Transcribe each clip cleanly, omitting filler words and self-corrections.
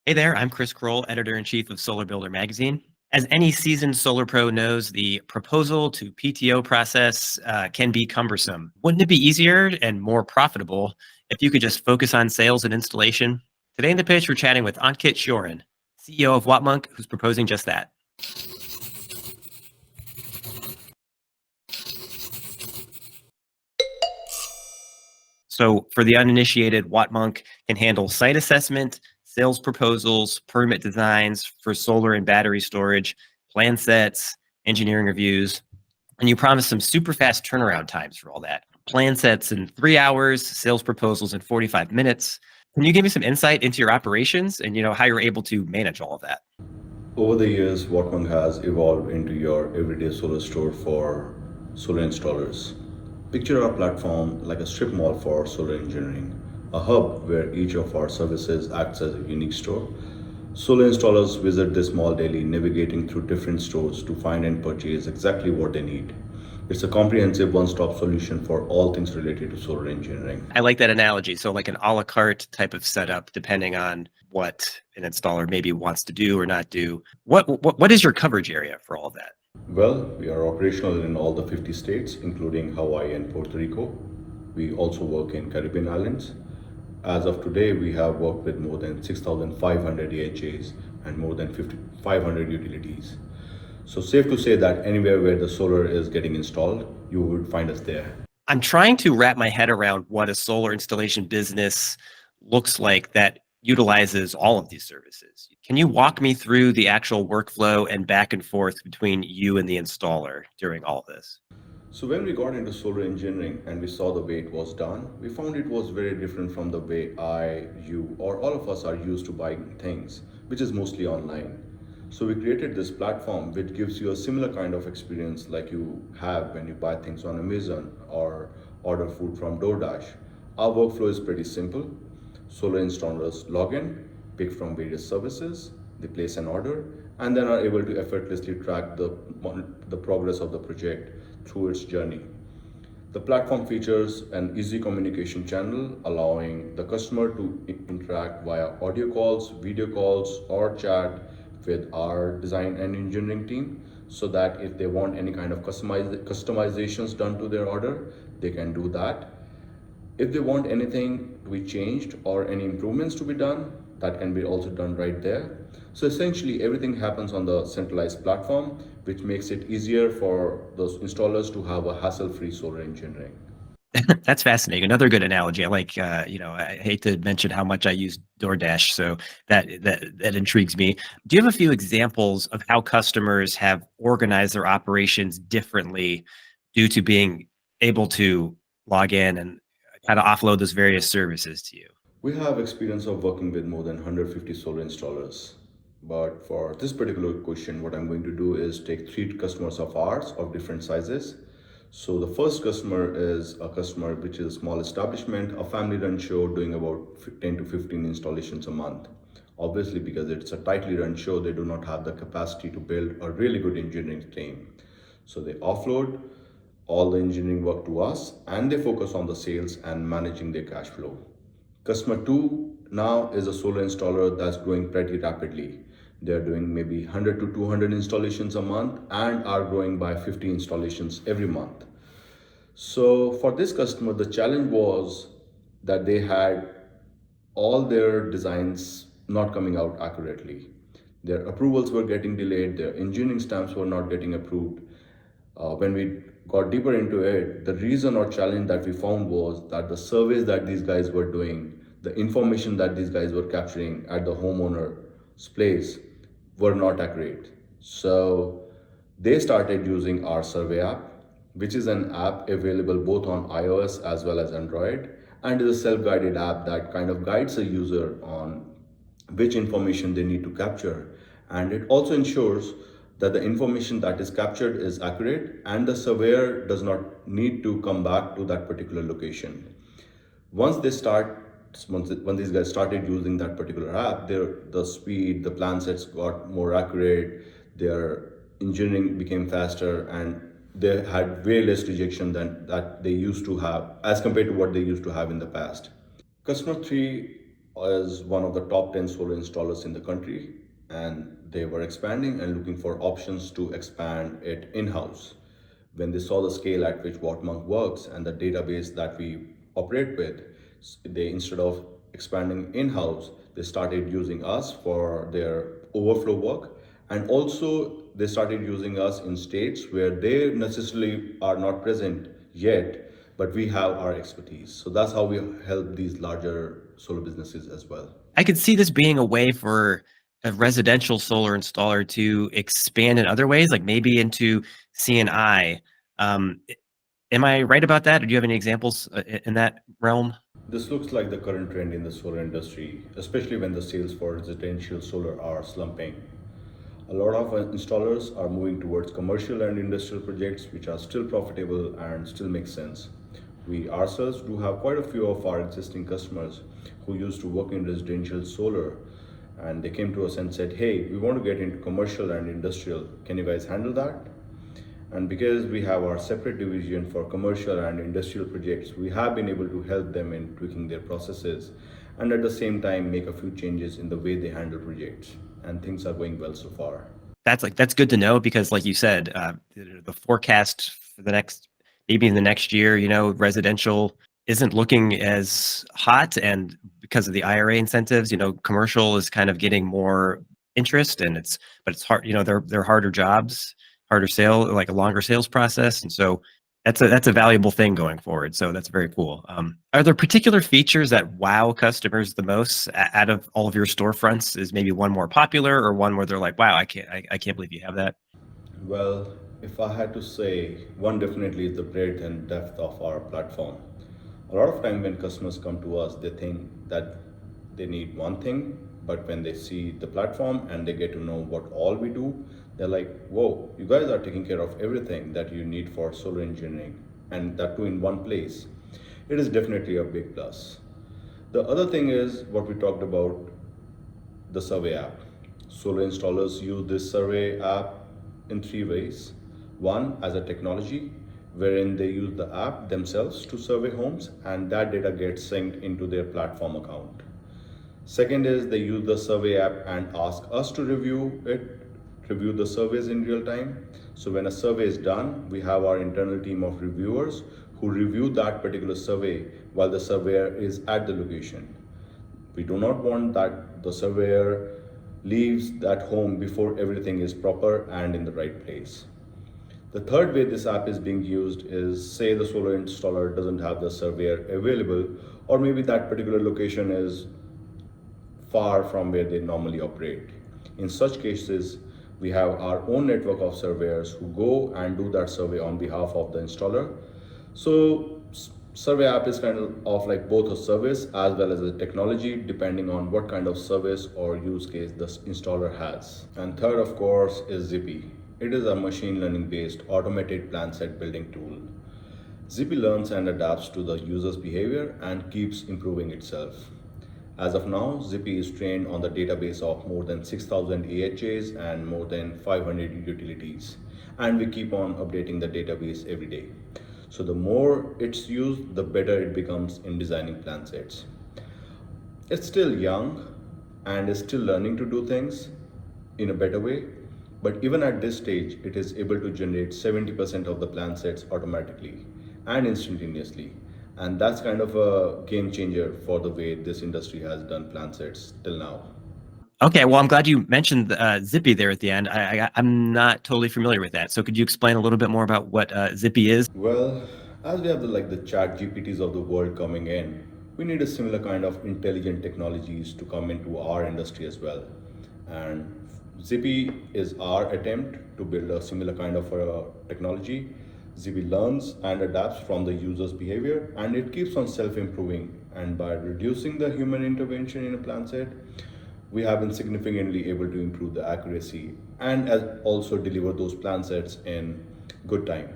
Hey there, I'm Chris Kroll, editor in chief of Solar Builder magazine. As any seasoned solar pro knows, the proposal to PTO process can be cumbersome. Wouldn't it be easier and more profitable if you could just focus on sales and installation? Today in the pitch, we're chatting with Ankit Shorin, CEO of Wattmonk, who's proposing just that. So, for the uninitiated, Wattmonk can handle site assessment, sales proposals, permit designs for solar and battery storage, plan sets, engineering reviews, and you promise some super fast turnaround times for all that. Plan sets in 3 hours, sales proposals in 45 minutes. Can you give me some insight into your operations and how you're able to manage all of that? Over the years, Wattmonk has evolved into your everyday solar store for solar installers. Picture our platform like a strip mall for solar engineering, a hub where each of our services acts as a unique store. Solar installers visit this mall daily, navigating through different stores to find and purchase exactly what they need. It's a comprehensive one stop solution for all things related to solar engineering. I like that analogy. So, like an a la carte type of setup, depending on what an installer maybe wants to do or not do. What is your coverage area for all of that? Well, we are operational in all the 50 states, including Hawaii and Puerto Rico. We also work in Caribbean islands. As of today, we have worked with more than 6,500 AHJs and more than 5,500 utilities. So safe to say that anywhere where the solar is getting installed, you would find us there. I'm trying to wrap my head around what a solar installation business looks like that utilizes all of these services. Can you walk me through the actual workflow and back and forth between you and the installer during all of this? So when we got into solar engineering and we saw the way it was done, we found it was very different from the way I, you, or all of us are used to buying things, which is mostly online. So we created this platform which gives you a similar kind of experience like you have when you buy things on Amazon or order food from DoorDash. Our workflow is pretty simple. Solar installers log in, pick from various services, they place an order, and then are able to effortlessly track the progress of the project through its journey. The platform features an easy communication channel allowing the customer to interact via audio calls, video calls, or chat with our design and engineering team so that if they want any kind of customizations done to their order, they can do that. If they want anything to be changed or any improvements to be done, that can be also done right there. So essentially everything happens on the centralized platform, which makes it easier for those installers to have a hassle-free solar engineering. That's fascinating. Another good analogy. I like, I hate to mention how much I use DoorDash, so that intrigues me. Do you have a few examples of how customers have organized their operations differently due to being able to log in and kind of offload those various services to you? We have experience of working with more than 150 solar installers. But for this particular question, what I'm going to do is take three customers of ours of different sizes. So the first customer is a customer which is a small establishment, a family run show doing about 10 to 15 installations a month. Obviously, because it's a tightly run show, they do not have the capacity to build a really good engineering team. So they offload all the engineering work to us and they focus on the sales and managing their cash flow. Customer two now is a solar installer that's growing pretty rapidly. They're doing maybe 100 to 200 installations a month and are growing by 50 installations every month. So for this customer, the challenge was that they had all their designs not coming out accurately. Their approvals were getting delayed, their engineering stamps were not getting approved. When we got deeper into it, the reason or challenge that we found was that the surveys that these guys were doing, the information that these guys were capturing at the homeowner's place were not accurate. So they started using our survey app, which is an app available both on iOS as well as Android, and is a self-guided app that kind of guides a user on which information they need to capture. And it also ensures that the information that is captured is accurate and the surveyor does not need to come back to that particular location. Once they start, when these guys started using that particular app, the speed, the plan sets got more accurate, their engineering became faster, and they had way less rejection than that they used to have as compared to what they used to have in the past. Customer three is one of the top 10 solar installers in the country, and they were expanding and looking for options to expand it in-house. When they saw the scale at which Wattmonk works and the database that we operate with, they, instead of expanding in-house, they started using us for their overflow work, and also they started using us in states where they necessarily are not present yet, but we have our expertise. So that's how we help these larger solar businesses as well. I could see this being a way for a residential solar installer to expand in other ways, like maybe into CNI. Am I right about that? Or do you have any examples in that realm? This looks like the current trend in the solar industry, especially when the sales for residential solar are slumping. A lot of installers are moving towards commercial and industrial projects which are still profitable and still make sense. We ourselves do have quite a few of our existing customers who used to work in residential solar, and they came to us and said, "Hey, we want to get into commercial and industrial. Can you guys handle that?" And because we have our separate division for commercial and industrial projects, we have been able to help them in tweaking their processes and at the same time make a few changes in the way they handle projects. And things are going well so far. That's good to know because, like you said, the forecast for the next maybe in the next year, residential isn't looking as hot, and because of the IRA incentives, commercial is kind of getting more interest, and it's hard. They're harder jobs, harder sale, like a longer sales process, and so that's a valuable thing going forward. So that's very cool. Are there particular features that wow customers the most out of all of your storefronts? Is maybe one more popular, or one where they're like, "Wow, I can't believe you have that." Well, if I had to say, one definitely is the breadth and depth of our platform. A lot of time when customers come to us, they think that they need one thing, but when they see the platform and they get to know what all we do, they're like, whoa, you guys are taking care of everything that you need for solar engineering, and that too in one place. It is definitely a big plus. The other thing is what we talked about, the survey app. Solar installers use this survey app in three ways. One, as a technology, wherein they use the app themselves to survey homes and that data gets synced into their platform account. Second is they use the survey app and ask us to review the surveys in real time. So when a survey is done, we have our internal team of reviewers who review that particular survey while the surveyor is at the location. We do not want that the surveyor leaves that home before everything is proper and in the right place. The third way this app is being used is, say the solar installer doesn't have the surveyor available, or maybe that particular location is far from where they normally operate. In such cases, we have our own network of surveyors who go and do that survey on behalf of the installer. So survey app is kind of like both a service as well as a technology, depending on what kind of service or use case the installer has. And third, of course, is Zippy. It is a machine learning based automated plan set building tool. Zippy learns and adapts to the user's behavior and keeps improving itself. As of now, Zippy is trained on the database of more than 6,000 AHAs and more than 500 utilities. And we keep on updating the database every day. So the more it's used, the better it becomes in designing plan sets. It's still young and is still learning to do things in a better way. But even at this stage, it is able to generate 70% of the plan sets automatically and instantaneously. And that's kind of a game changer for the way this industry has done plan sets till now. Okay, well, I'm glad you mentioned Zippy there at the end. I'm not totally familiar with that. So could you explain a little bit more about what Zippy is? Well, as we have the chat GPTs of the world coming in, we need a similar kind of intelligent technologies to come into our industry as well. And Zippy is our attempt to build a similar kind of technology. Zippy learns and adapts from the user's behavior, and it keeps on self-improving. And by reducing the human intervention in a plan set, we have been significantly able to improve the accuracy and as also deliver those plan sets in good time.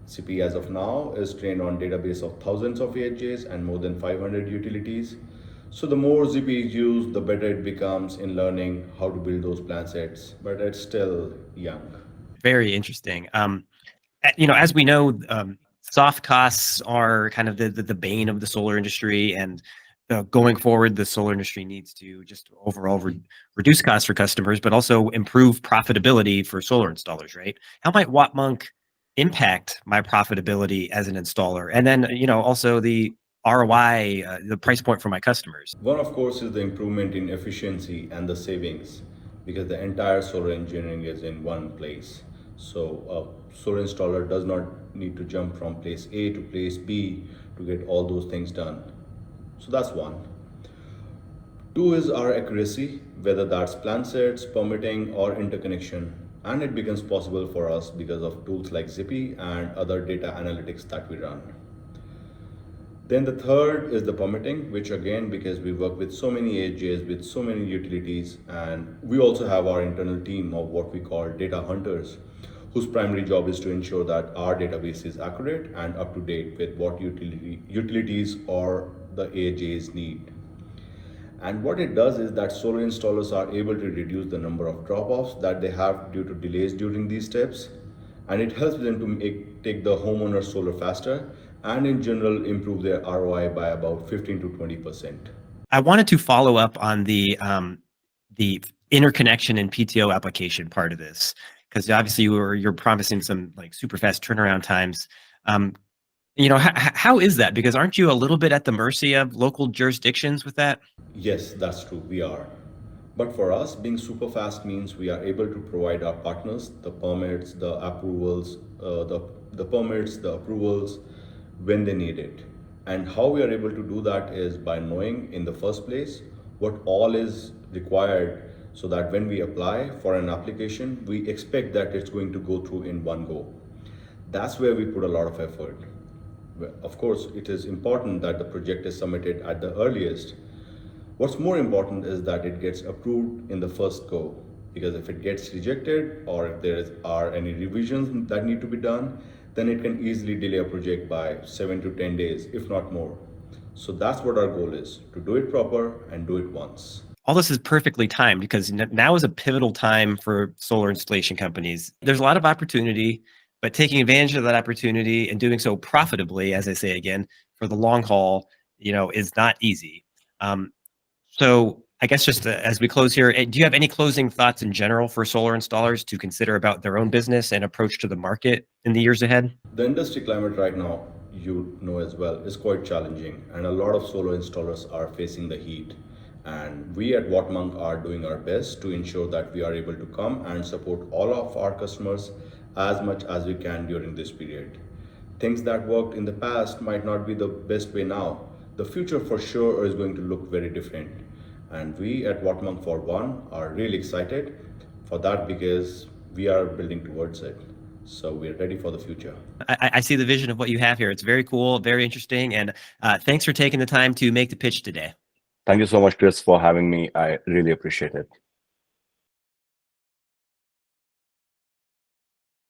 CP as of now is trained on database of thousands of AHJs and more than 500 utilities. So the more ZP is used, the better it becomes in learning how to build those plan sets, but it's still young. Very interesting. As we know, soft costs are kind of the bane of the solar industry, and going forward, the solar industry needs to just overall reduce costs for customers, but also improve profitability for solar installers, right? How might Wattmonk impact my profitability as an installer? And then, also the ROI, the price point for my customers. One, of course, is the improvement in efficiency and the savings because the entire solar engineering is in one place. So a solar installer does not need to jump from place A to place B to get all those things done. So that's one. Two is our accuracy, whether that's plan sets, permitting, or interconnection. And it becomes possible for us because of tools like Zippy and other data analytics that we run. Then the third is the permitting, which again, because we work with so many AHJs, with so many utilities, and we also have our internal team of what we call data hunters, whose primary job is to ensure that our database is accurate and up to date with what utilities or the AHJs need. And what it does is that solar installers are able to reduce the number of drop-offs that they have due to delays during these steps. And it helps them to take the homeowner solar faster and in general improve their ROI by about 15 to 20%. I wanted to follow up on the interconnection and PTO application part of this, because obviously you're promising some like super fast turnaround times. How is that? Because aren't you a little bit at the mercy of local jurisdictions with that? Yes, that's true. We are. But for us, being super fast means we are able to provide our partners the permits, the approvals, the permits, the approvals when they need it. And how we are able to do that is by knowing in the first place what all is required so that when we apply for an application, we expect that it's going to go through in one go. That's where we put a lot of effort. Of course, it is important that the project is submitted at the earliest. What's more important is that it gets approved in the first go, because if it gets rejected or if there are any revisions that need to be done, then it can easily delay a project by 7 to 10 days, if not more. So that's what our goal is, to do it proper and do it once. All this is perfectly timed because now is a pivotal time for solar installation companies. There's a lot of opportunity, but taking advantage of that opportunity and doing so profitably, as I say again, for the long haul, is not easy. So I guess just as we close here, do you have any closing thoughts in general for solar installers to consider about their own business and approach to the market in the years ahead? The industry climate right now, you know as well, is quite challenging, and a lot of solar installers are facing the heat. And we at Wattmonk are doing our best to ensure that we are able to come and support all of our customers as much as we can during this period. Things that worked in the past might not be the best way now. The future for sure is going to look very different. And we at Wattmonk for one are really excited for that because we are building towards it. So we're ready for the future. I see the vision of what you have here. It's very cool, very interesting. And thanks for taking the time to make the pitch today. Thank you so much, Chris, for having me. I really appreciate it.